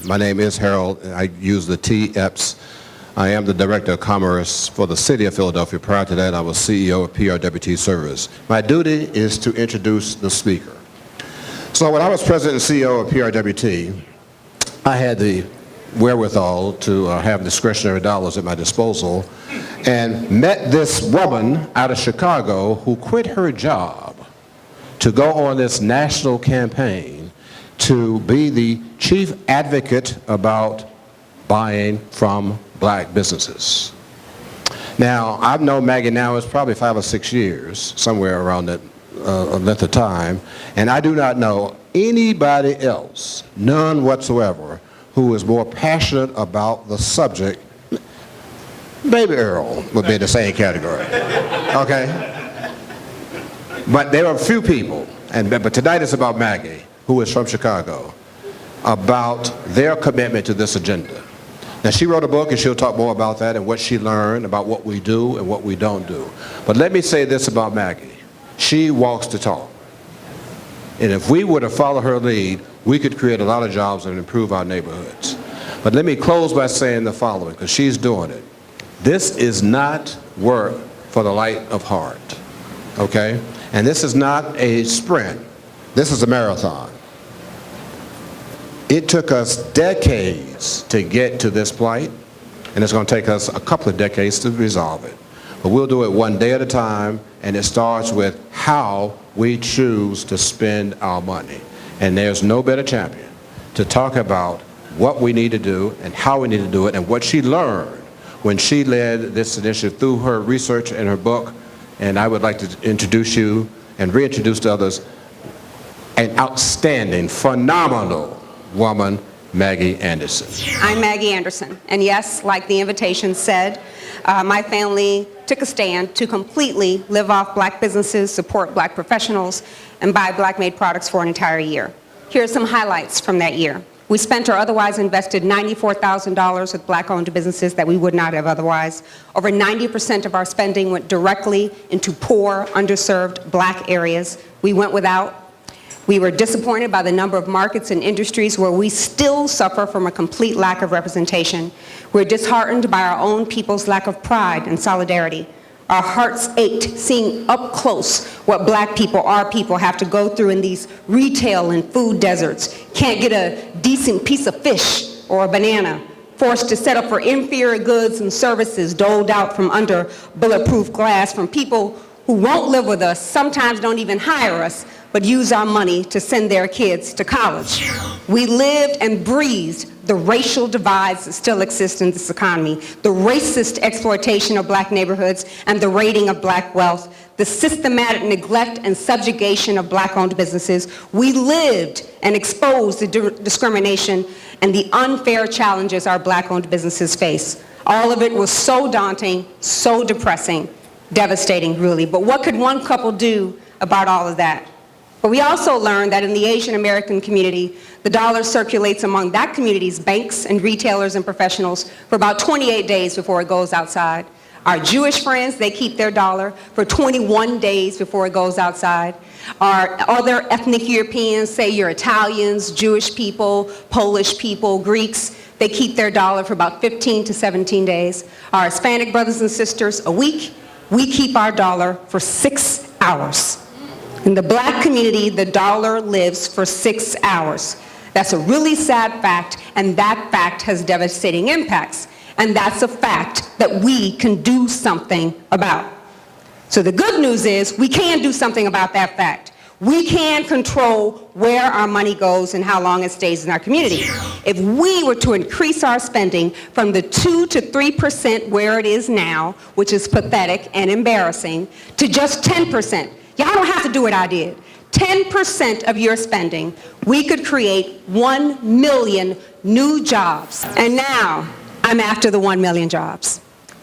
My name is Harold. I use the TEPS. I am the Director of Commerce for the City of Philadelphia. Prior to that, I was CEO of PRWT Service. My duty is to introduce the speaker. So when I was President and CEO of PRWT, I had the wherewithal to have discretionary dollars at my disposal and met this woman out of Chicago who quit her job to go on this national campaign to be the chief advocate about buying from black businesses. Now, I've known Maggie now, it's probably 5 or 6 years, somewhere around that length of time, and I do not know anybody else, none whatsoever, who is more passionate about the subject. Baby Earl would be in the same category, okay? But there are a few people, but tonight it's about Maggie, who is from Chicago, about their commitment to this agenda. Now, she wrote a book, and she'll talk more about that and what she learned about what we do and what we don't do. But let me say this about Maggie. She walks the talk. And if we were to follow her lead, we could create a lot of jobs and improve our neighborhoods. But let me close by saying the following, because she's doing it. This is not work for the light of heart, okay? And this is not a sprint. This is a marathon. It took us decades to get to this plight, and it's going to take us a couple of decades to resolve it. But we'll do it one day at a time, and it starts with how we choose to spend our money. And there's no better champion to talk about what we need to do and how we need to do it and what she learned when she led this initiative through her research and her book. And I would like to introduce you and reintroduce to others an outstanding, phenomenal woman, Maggie Anderson. I'm Maggie Anderson, and yes, like the invitation said, my family took a stand to completely live off black businesses, support black professionals, and buy black-made products for an entire year. Here are some highlights from that year. We spent or otherwise invested $94,000 with black-owned businesses that we would not have otherwise. Over 90% of our spending went directly into poor, underserved black areas. We went without. We were disappointed by the number of markets and industries where we still suffer from a complete lack of representation. We're disheartened by our own people's lack of pride and solidarity. Our hearts ached seeing up close what black people, our people, have to go through in these retail and food deserts. Can't get a decent piece of fish or a banana. Forced to settle for inferior goods and services doled out from under bulletproof glass from people who won't live with us, sometimes don't even hire us, but use our money to send their kids to college. We lived and breathed the racial divides that still exist in this economy, the racist exploitation of black neighborhoods and the raiding of black wealth, the systematic neglect and subjugation of black-owned businesses. We lived and exposed the discrimination and the unfair challenges our black-owned businesses face. All of it was so daunting, so depressing, devastating, really. But what could one couple do about all of that? But we also learned that in the Asian American community, the dollar circulates among that community's banks and retailers and professionals for about 28 days before it goes outside. Our Jewish friends, they keep their dollar for 21 days before it goes outside. Our other ethnic Europeans, say your Italians, Jewish people, Polish people, Greeks, they keep their dollar for about 15 to 17 days. Our Hispanic brothers and sisters, a week. We keep our dollar for 6 hours. In the black community, the dollar lives for 6 hours. That's a really sad fact, and that fact has devastating impacts. And that's a fact that we can do something about. So the good news is we can do something about that fact. We can control where our money goes and how long it stays in our community. If we were to increase our spending from the 2 to 3% where it is now, which is pathetic and embarrassing, to just 10%, y'all don't have to do what I did. 10% of your spending, we could create 1 million new jobs. And now, I'm after the 1 million jobs.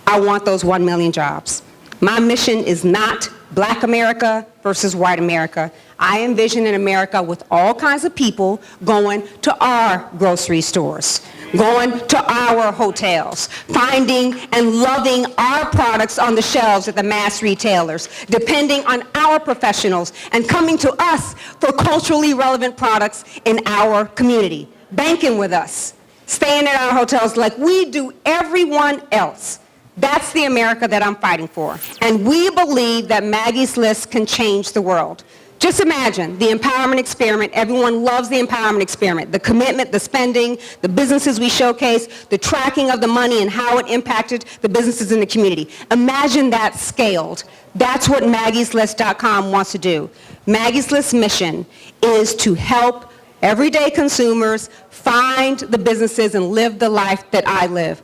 I want those 1 million jobs. My mission is not black America versus white America. I envision an America with all kinds of people going to our grocery stores, going to our hotels, finding and loving our products on the shelves at the mass retailers, depending on our professionals, and coming to us for culturally relevant products in our community, banking with us, staying at our hotels like we do everyone else. That's the America that I'm fighting for. And we believe that Maggie's List can change the world. Just imagine the empowerment experiment. Everyone loves the empowerment experiment. The commitment, the spending, the businesses we showcase, the tracking of the money and how it impacted the businesses in the community. Imagine that scaled. That's what MaggiesList.com wants to do. Maggie's List mission is to help everyday consumers find the businesses and live the life that I live.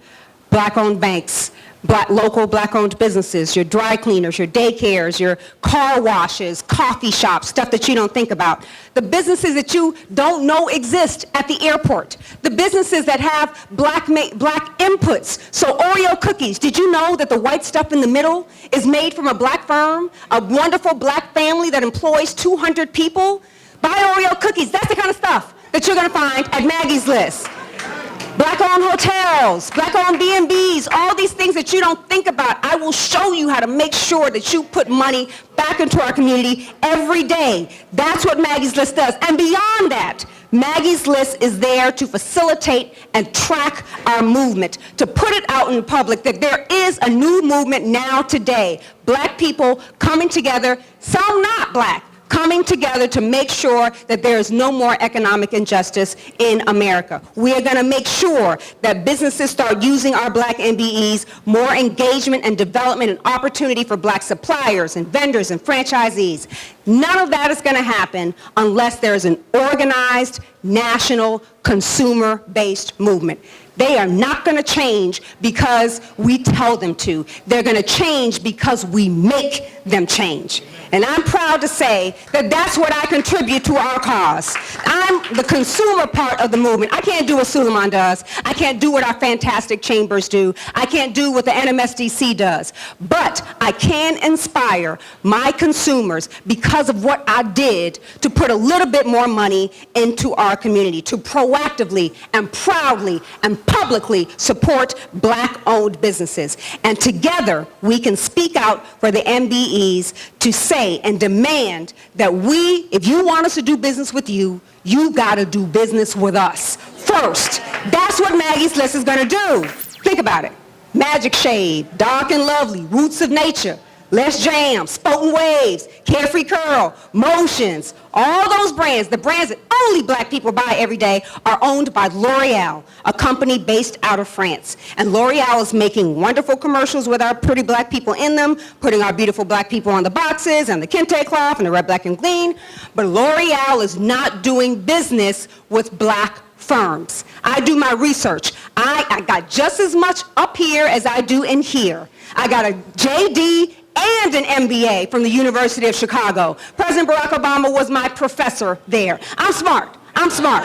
Black-owned banks, local black-owned businesses, your dry cleaners, your daycares, your car washes, coffee shops, stuff that you don't think about. The businesses that you don't know exist at the airport. The businesses that have black inputs. So Oreo cookies, did you know that the white stuff in the middle is made from a black firm, a wonderful black family that employs 200 people? Buy Oreo cookies. That's the kind of stuff that you're going to find at Maggie's List. Black-owned hotels, black-owned B&Bs, all these things that you don't think about. I will show you how to make sure that you put money back into our community every day. That's what Maggie's List does. And beyond that, Maggie's List is there to facilitate and track our movement, to put it out in the public that there is a new movement now today. Black people coming together, some not black, coming together to make sure that there is no more economic injustice in America. We are going to make sure that businesses start using our black MBEs, more engagement and development and opportunity for black suppliers and vendors and franchisees. None of that is going to happen unless there is an organized, national, consumer-based movement. They are not going to change because we tell them to. They're going to change because we make them change. And I'm proud to say that that's what I contribute to our cause. I'm the consumer part of the movement. I can't do what Suleiman does. I can't do what our fantastic chambers do. I can't do what the NMSDC does. But I can inspire my consumers because of what I did to put a little bit more money into our community, to proactively and proudly and publicly support black-owned businesses. And together, we can speak out for the MBEs to say and demand that if you want us to do business with you, you got to do business with us first. That's what Maggie's List is going to do. Think about it. Magic Shade, Dark and Lovely, Roots of Nature, Less Jam, Spoken Waves, Carefree Curl, Motions, all those brands, the brands that only black people buy every day, are owned by L'Oreal, a company based out of France. And L'Oreal is making wonderful commercials with our pretty black people in them, putting our beautiful black people on the boxes and the kente cloth and the red, black, and green. But L'Oreal is not doing business with black firms. I do my research. I got just as much up here as I do in here. I got a JD and an MBA from the University of Chicago. President Barack Obama was my professor there. I'm smart. I'm smart.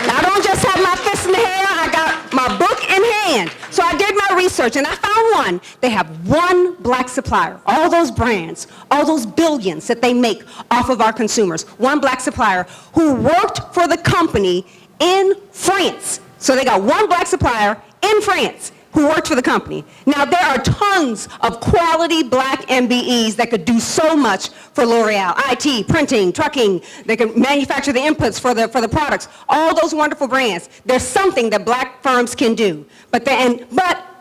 I don't just have my fist in the air. I got my book in hand. So I did my research, and I found one. They have one black supplier. All those brands, all those billions that they make off of our consumers. One black supplier who worked for the company in France. So they got one black supplier in France who worked for the company. Now, there are tons of quality black MBEs that could do so much for L'Oreal. IT, printing, trucking, they can manufacture the inputs for the products. All those wonderful brands. There's something that black firms can do. But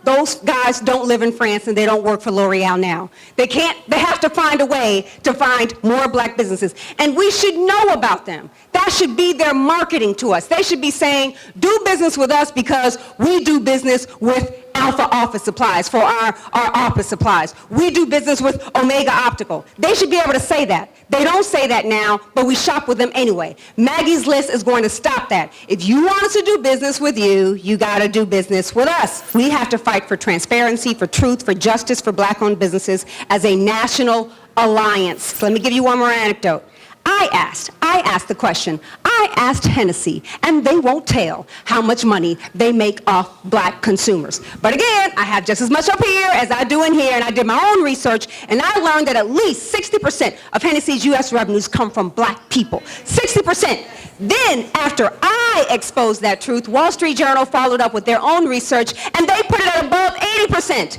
those guys don't live in France and they don't work for L'Oreal now. They have to find a way to find more black businesses. And we should know about them. That should be their marketing to us. They should be saying, do business with us because we do business with Alpha Office Supplies for our office supplies. We do business with Omega Optical. They should be able to say that. They don't say that now, but we shop with them anyway. Maggie's List is going to stop that. If you want us to do business with you, you got to do business with us. We have to fight for transparency, for truth, for justice, for black-owned businesses as a national alliance. So let me give you one more anecdote. I asked the question. I I asked Hennessy, and they won't tell how much money they make off black consumers. But again, I have just as much up here as I do in here, and I did my own research, and I learned that at least 60% of Hennessy's U.S. revenues come from black people. 60%. Then, after I exposed that truth, Wall Street Journal followed up with their own research, and they put it at above 80%.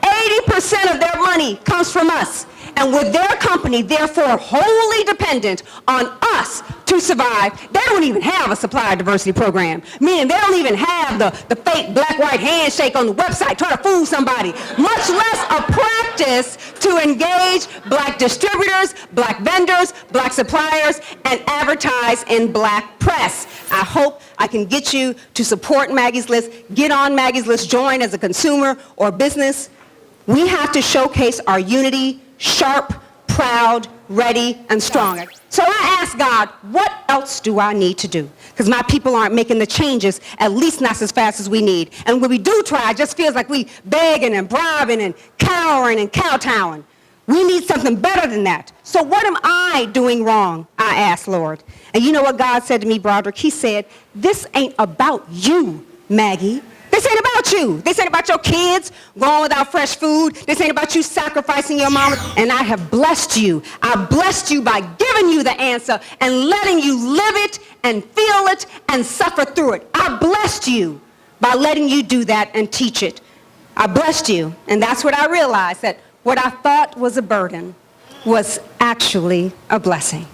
80% of their money comes from us. And with their company, therefore, wholly dependent on us to survive, they don't even have a supplier diversity program. Meaning they don't even have the fake black-white handshake on the website trying to fool somebody, much less a practice to engage black distributors, black vendors, black suppliers, and advertise in black press. I hope I can get you to support Maggie's List. Get on Maggie's List, join as a consumer or business. We have to showcase our unity, sharp, proud, ready, and strong. So I asked God, what else do I need to do? Because my people aren't making the changes, at least not as fast as we need. And when we do try, it just feels like we begging and bribing and cowering and kowtowing. We need something better than that. So what am I doing wrong? I asked, Lord. And you know what God said to me, Broderick? He said, this ain't about you, Maggie. This ain't about you. This ain't about your kids going without fresh food. This ain't about you sacrificing your mama. And I have blessed you. I blessed you by giving you the answer and letting you live it and feel it and suffer through it. I blessed you by letting you do that and teach it. I blessed you. And that's what I realized, that what I thought was a burden was actually a blessing.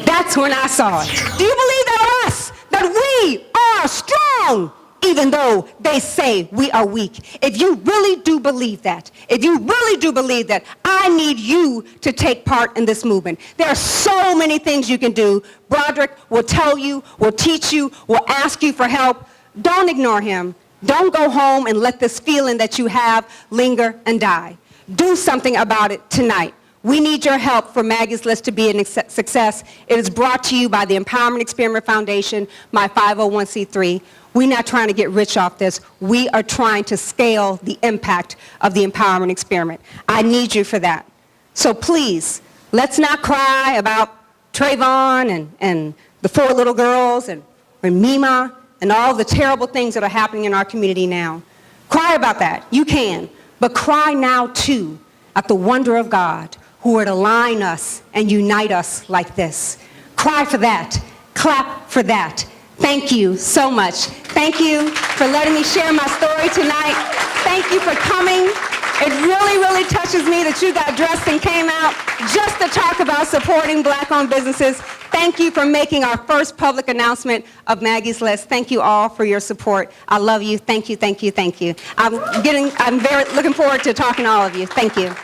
That's when I saw it. Do you believe that us, that we are strong, even though they say we are weak? If you really do believe that, if you really do believe that, I need you to take part in this movement. There are so many things you can do. Broderick will tell you, will teach you, will ask you for help. Don't ignore him. Don't go home and let this feeling that you have linger and die. Do something about it tonight. We need your help for Maggie's List to be a success. It is brought to you by the Empowerment Experiment Foundation, my 501c3. We're not trying to get rich off this. We are trying to scale the impact of the Empowerment Experiment. I need you for that. So please, let's not cry about Trayvon and the 4 little girls and Mima and all the terrible things that are happening in our community now. Cry about that. You can. But cry now, too, at the wonder of God, who would align us and unite us like this. Cry for that. Clap for that. Thank you so much. Thank you for letting me share my story tonight. Thank you for coming. It really, really touches me that you got dressed and came out just to talk about supporting black-owned businesses. Thank you for making our first public announcement of Maggie's List. Thank you all for your support. I love you. Thank you, thank you, thank you. I'm very looking forward to talking to all of you. Thank you.